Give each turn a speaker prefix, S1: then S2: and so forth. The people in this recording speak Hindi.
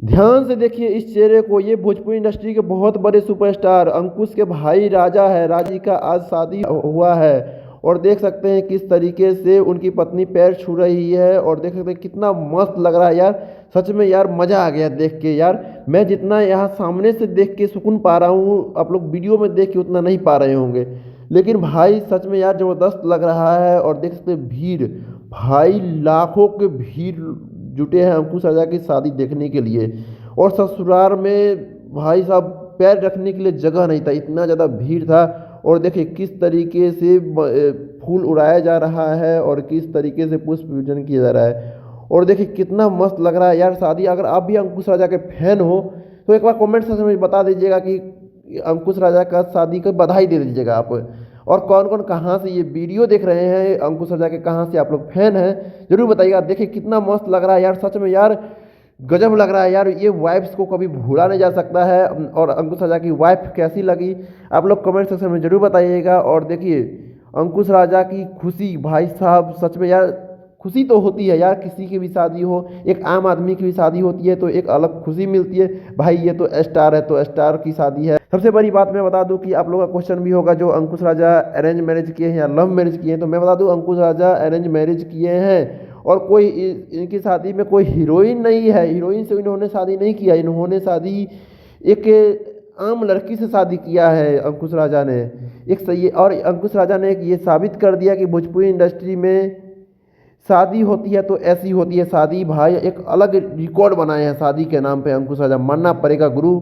S1: ध्यान से देखिए इस चेहरे को, ये भोजपुरी इंडस्ट्री के बहुत बड़े सुपरस्टार अंकुश के भाई राजा है। राजी का आज शादी हुआ है और देख सकते हैं किस तरीके से उनकी पत्नी पैर छू रही है और देख सकते हैं कितना मस्त लग रहा है यार। सच में यार मज़ा आ गया देख के यार। मैं जितना यहाँ सामने से देख के सुकून पा रहा हूँ, आप लोग वीडियो में देख के उतना नहीं पा रहे होंगे, लेकिन भाई सच में यार ज़बरदस्त लग रहा है। और देख सकते हैं भीड़, भाई लाखों के भीड़ जुटे हैं अंकुश राजा की शादी देखने के लिए। और ससुराल में भाई साहब पैर रखने के लिए जगह नहीं था, इतना ज़्यादा भीड़ था। और देखिए किस तरीके से फूल उड़ाया जा रहा है और किस तरीके से पुष्प पूजन किया जा रहा है। और देखिए कितना मस्त लग रहा है यार शादी। अगर आप भी अंकुश राजा के फैन हो तो एक बार कमेंट सेक्शन में बता दीजिएगा कि अंकुश राजा का शादी का बधाई दे दीजिएगा आप। और कौन कौन कहाँ से ये वीडियो देख रहे हैं, अंकुश राजा के कहाँ से आप लोग फैन हैं, जरूर बताइएगा। देखिए कितना मस्त लग रहा है यार, सच में यार गजब लग रहा है यार। ये वाइब्स को कभी भूला नहीं जा सकता है। और अंकुश राजा की वाइफ कैसी लगी आप लोग कमेंट सेक्शन में जरूर बताइएगा। और देखिए अंकुश राजा की खुशी, भाई साहब सच में यार खुशी तो होती है यार, किसी की भी शादी हो, एक आम आदमी की भी शादी होती है तो एक अलग खुशी मिलती है। भाई ये तो स्टार है तो स्टार की शादी है। सबसे बड़ी बात मैं बता दूं कि आप लोगों का क्वेश्चन भी होगा जो अंकुश राजा अरेंज मैरिज किए हैं या लव मैरिज किए हैं, तो मैं बता दूं अंकुश राजा अरेंज मैरिज किए हैं। और कोई इनकी शादी में कोई हीरोइन नहीं है, हीरोइन से इन्होंने शादी नहीं किया, इन्होंने शादी एक आम लड़की से शादी किया है अंकुश राजा ने। एक सही, और अंकुश राजा ने ये साबित कर दिया कि भोजपुरी इंडस्ट्री में शादी होती है तो ऐसी होती है शादी। भाई एक अलग रिकॉर्ड बनाए हैं शादी के नाम पे अंकुश राजा, मानना पड़ेगा गुरु।